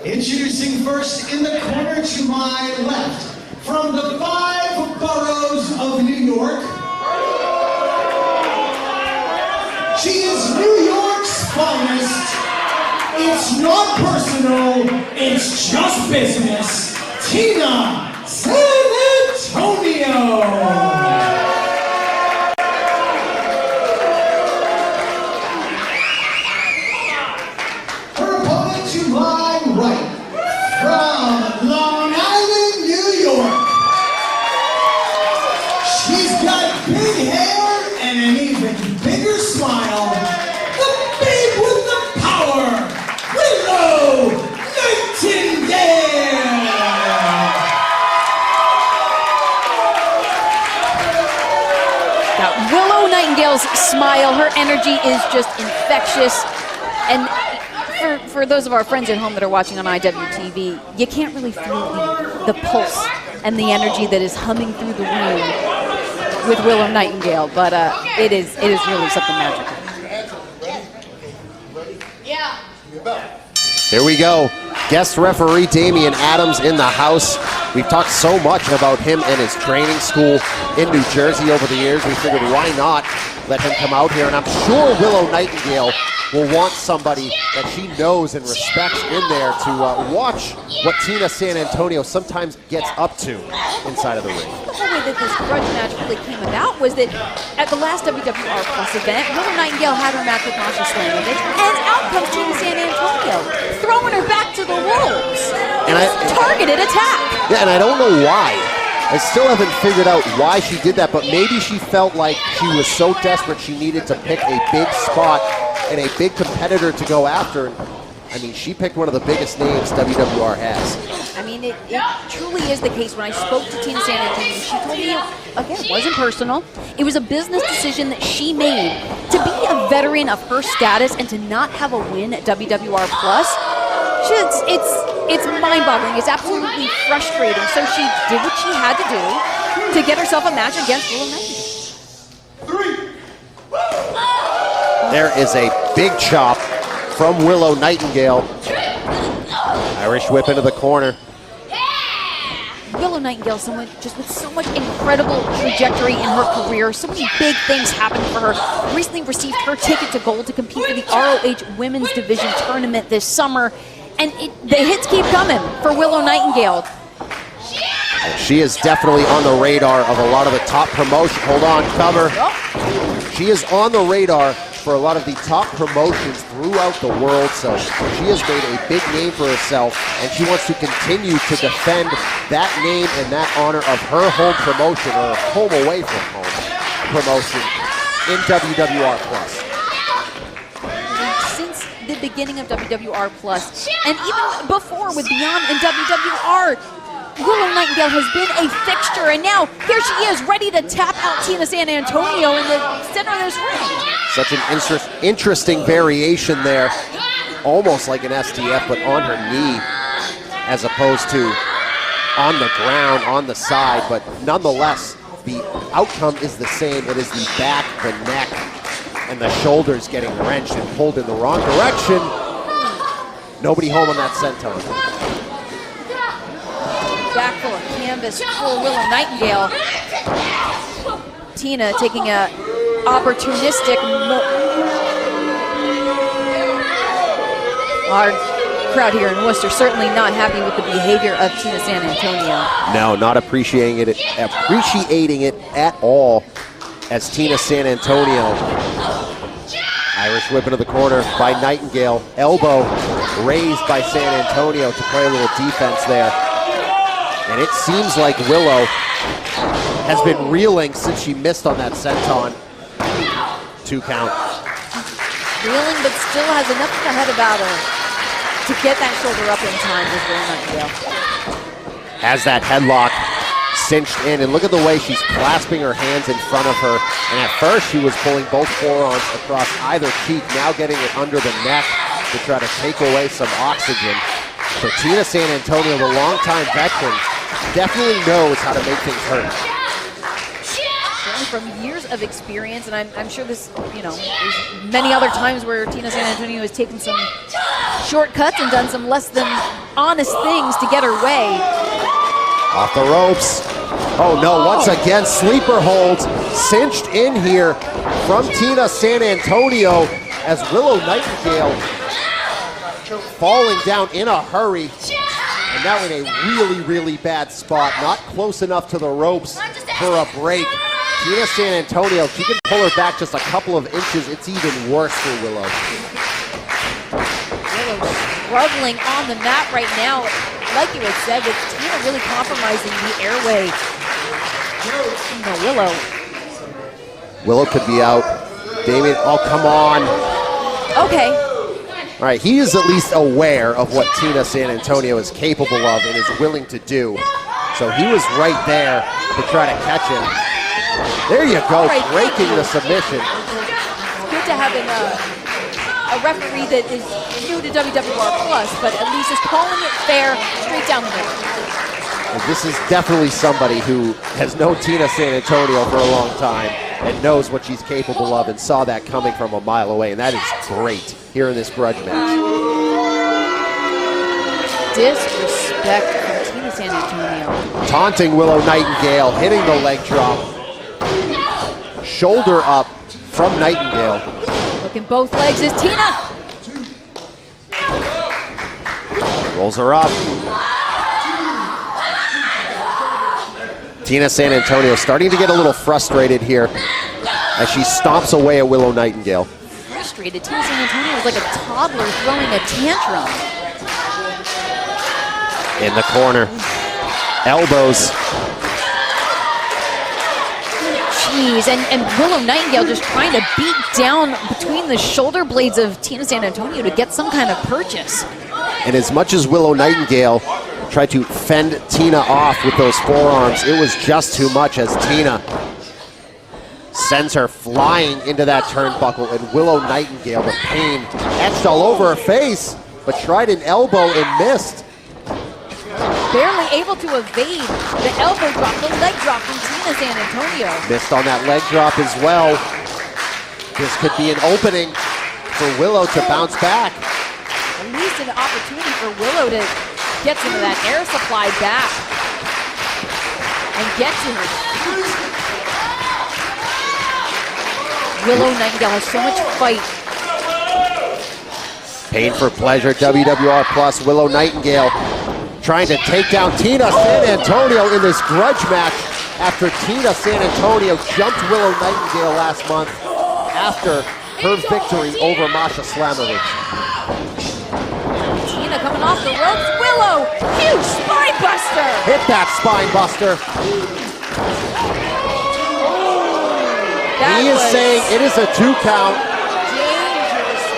Introducing first in the corner to my left, from the 5 boroughs of New York, she is New York's finest. It's not personal, it's just business. Tina San Antonio. Right, from Long Island, New York. She's got big hair and an even bigger smile. The babe with the power, Willow Nightingale. Now, Willow Nightingale's smile, her energy is just infectious. And for those of our friends at home that are watching on IWTV, you can't really feel the pulse and the energy that is humming through the room with Willow Nightingale, but it is really something magical. Here we go. Guest referee Damian Adams in the house. We've talked so much about him and his training school in New Jersey over the years. We figured, why not let him come out here? And I'm sure Willow Nightingale will want somebody that she knows and respects in there to watch what Tina San Antonio sometimes gets up to inside of the ring. The whole way that this grudge match really came about was that at the last WWR Plus event, Willow Nightingale had her match with Masha Slamovich, and out comes Tina San Antonio, throwing her back to the wolves. And targeted attack. Yeah, and I don't know why. I still haven't figured out why she did that, but maybe she felt like she was so desperate she needed to pick a big spot and a big competitor to go after. I mean, she picked one of the biggest names WWR has. I mean, it truly is the case. When I spoke to Tina San Antonio, she told me, again, it wasn't personal. It was a business decision that she made to be a veteran of her status and to not have a win at WWR Plus. It's mind-boggling. It's absolutely frustrating. So she did what she had to do to get herself a match against Willow Nightingale. There is a big chop from Willow Nightingale. Irish whip into the corner. Willow Nightingale, someone just with so much incredible trajectory in her career, so many big things happened for her. Recently received her ticket to gold to compete for the ROH Women's Division Tournament this summer. And the hits keep coming for Willow Nightingale. She is definitely on the radar of a lot of the top promotion. Hold on, cover. She is on the radar for a lot of the top promotions throughout the world, so she has made a big name for herself, and she wants to continue to defend that name and that honor of her home promotion, or home away from home promotion in WWR Plus. Since the beginning of WWR Plus, and even before with Beyond and WWR, Willow Nightingale has been a fixture, and now here she is, ready to tap out Tina San Antonio in the center of this ring. Such an interesting variation there, almost like an STF, but on her knee, as opposed to on the ground, on the side, but nonetheless, the outcome is the same. It is the back, the neck, and the shoulders getting wrenched and pulled in the wrong direction. Nobody home on that senton. Back full of canvas for Willow Nightingale. Tina taking a opportunistic Our crowd here in Worcester certainly not happy with the behavior of Tina San Antonio. No, not appreciating it at all, as Tina San Antonio. Irish whip into the corner by Nightingale. Elbow raised by San Antonio to play a little defense there. And it seems like Willow has been reeling since she missed on that senton. 2 count. Reeling, but still has enough ahead about her to get that shoulder up in time with Willow Nightingale. Has that headlock cinched in, and look at the way she's clasping her hands in front of her. And at first she was pulling both forearms across either cheek, now getting it under the neck to try to take away some oxygen. So Tina San Antonio, the longtime veteran, definitely knows how to make things hurt. coming from years of experience, and I'm sure this, there's many other times where Tina San Antonio has taken some shortcuts and done some less than honest things to get her way. Off the ropes. Oh no, once again, sleeper holds cinched in here from Tina San Antonio as Willow Nightingale falling down in a hurry. And now in a really, really bad spot, not close enough to the ropes for a break. Tina San Antonio, she can pull her back just a couple of inches. It's even worse for Willow. Willow struggling on the mat right now. Like you had said, with Tina really compromising the airway. Willow could be out. Damien, oh, come on. Okay. All right, he is at least aware of what Tina San Antonio is capable of and is willing to do. So he was right there to try to catch him. There you go, breaking the submission. It's good to have a referee that is new to WWR Plus, but at least is calling it fair, straight down the middle. And this is definitely somebody who has known Tina San Antonio for a long time and knows what she's capable of and saw that coming from a mile away, and that is great here in this grudge match. Disrespect from Tina San Antonio. Taunting Willow Nightingale, hitting the leg drop. Shoulder up from Nightingale. Looking both legs is Tina. Rolls her up. Tina San Antonio starting to get a little frustrated here as she stomps away at Willow Nightingale. Frustrated. Tina San Antonio is like a toddler throwing a tantrum. In the corner. Elbows. Jeez, and Willow Nightingale just trying to beat down between the shoulder blades of Tina San Antonio to get some kind of purchase. And as much as Willow Nightingale tried to fend Tina off with those forearms, it was just too much as Tina sends her flying into that turnbuckle, and Willow Nightingale, the pain etched all over her face, but tried an elbow and missed. Barely able to evade the elbow drop, the leg drop from Tina San Antonio. Missed on that leg drop as well. This could be an opening for Willow to bounce back. At least an opportunity for Willow to get some of that air supply back and get to her feet. Willow Nightingale has so much fight. Pain for pleasure, WWR Plus. Willow Nightingale trying to take down Tina San Antonio in this grudge match after Tina San Antonio jumped Willow Nightingale last month after her victory over Masha Slamovich. Tina coming off the ropes. Willow, huge spine buster. Hit that spine buster. He is saying it is a 2 count.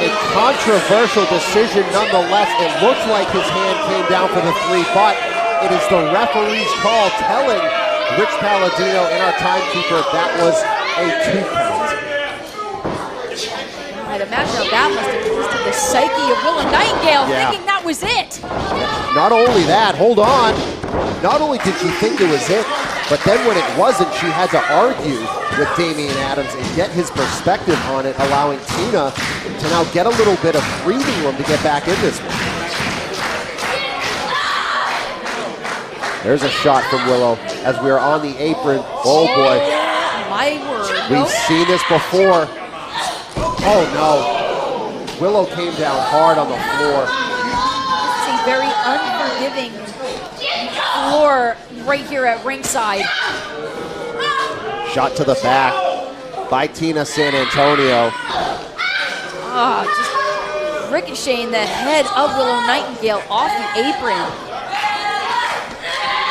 A controversial decision nonetheless. It looked like his hand came down for the 3, but it is the referee's call telling Rich Palladino and our timekeeper that was a 2 count. I'd imagine how that must have twisted the psyche of Willow Nightingale, thinking that was it. Not only that, hold on. Not only did she think it was it, but then when it wasn't, she had to argue with Damian Adams and get his perspective on it, allowing Tina to now get a little bit of breathing room to get back in this one. There's a shot from Willow as we are on the apron. Oh boy. My word. We've seen this before. Oh no. Willow came down hard on the floor. This is a very unforgiving floor right here at ringside. Shot to the back by Tina San Antonio. Just ricocheting the head of Willow Nightingale off the apron.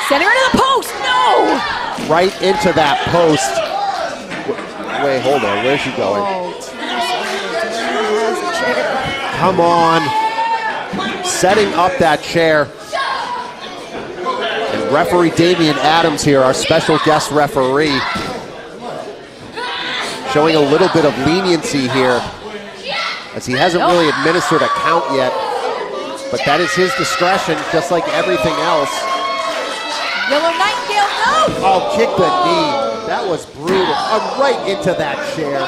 Send her into the post, no! Right into that post. Wait, hold on, where's she going? Oh, Tina has a chair. Come on. Setting up that chair. And referee Damian Adams here, our special guest referee, showing a little bit of leniency here, as he hasn't really administered a count yet, but that is his discretion, just like everything else. Willow Nightingale, no! Oh, kick the knee. That was brutal. Right into that chair.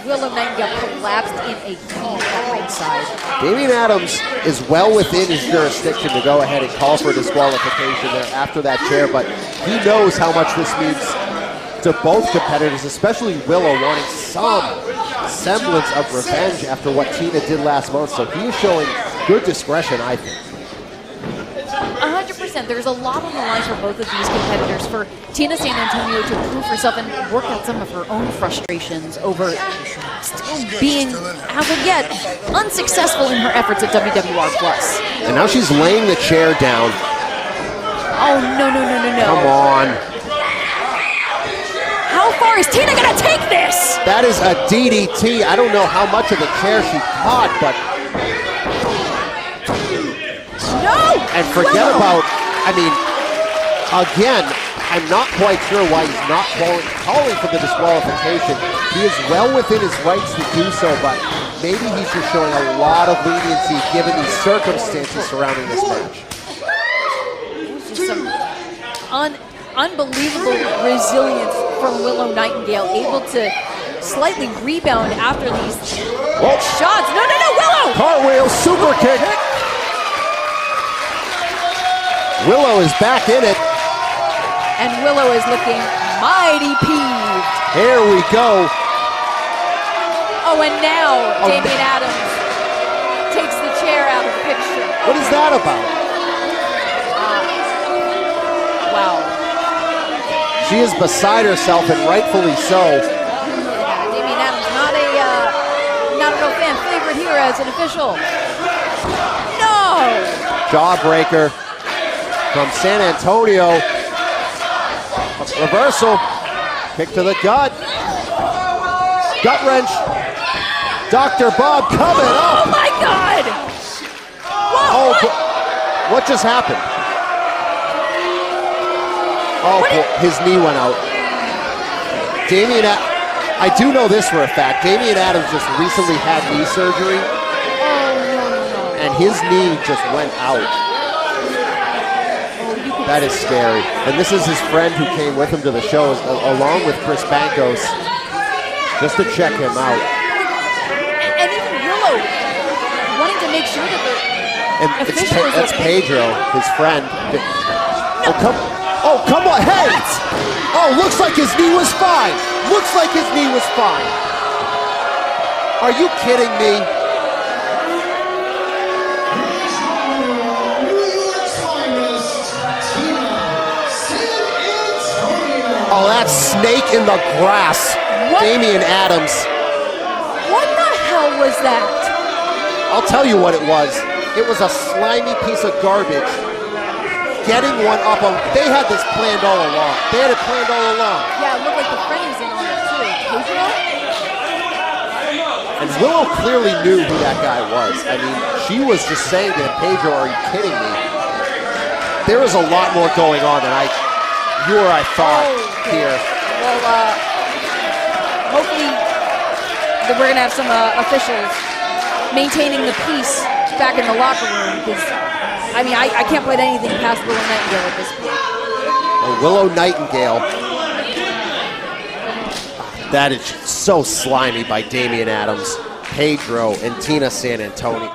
Willow Nightingale collapsed in a heap at ringside. Damian Adams is well within his jurisdiction to go ahead and call for disqualification there after that chair, but he knows how much this means to both competitors, especially Willow wanting some semblance of revenge after what Tina did last month, so he is showing good discretion, I think. 100%. There's a lot on the line for both of these competitors. For Tina San Antonio to prove herself and work out some of her own frustrations over still being, as of yet, unsuccessful in her efforts at WWR+. And now she's laying the chair down. Oh, no. Come on. How far is Tina gonna take this? That is a DDT. I don't know how much of the chair she caught, but... No! And forget about, I mean, again, I'm not quite sure why he's not calling for the disqualification. He is well within his rights to do so, but maybe he's just showing a lot of leniency given the circumstances surrounding this match. Just some unbelievable resilience from Willow Nightingale, able to slightly rebound after these shots. No, Willow! Cartwheel, super kick. Willow is back in it. And Willow is looking mighty peeved. Here we go. Oh, and now Damian Adams takes the chair out of the picture. What is that about? Wow. She is beside herself, and rightfully so. Damian Adams, not a fan favorite here as an official. No! Jawbreaker from San Antonio. Reversal. Kick to the gut. Gut wrench. Dr. Bob coming up. Oh my God! Whoa, What just happened? Oh, his knee went out. I do know this for a fact. Damian Adams just recently had knee surgery. And his knee just went out. That is scary. And this is his friend who came with him to the show, along with Chris Bankos, just to check him out. And even Willow wanting to make sure that the That's Pedro, his friend. Oh, come on, hey! Oh, looks like his knee was fine. Looks like his knee was fine. Are you kidding me? Oh, that snake in the grass. What? Damian Adams. What the hell was that? I'll tell you what it was. It was a slimy piece of garbage. Getting one up on, they had this planned all along. They had it planned all along. Yeah, it looked like the friend was in on it too. Pedro? And Willow clearly knew who that guy was. I mean, she was just saying to him, Pedro, are you kidding me? There is a lot more going on than you or I thought here. Well, hopefully we're going to have some officials maintaining the peace back in the locker room, because I mean, I can't put anything past Willow Nightingale at this point. Willow Nightingale. That is so slimy by Damian Adams, Pedro, and Tina San Antonio.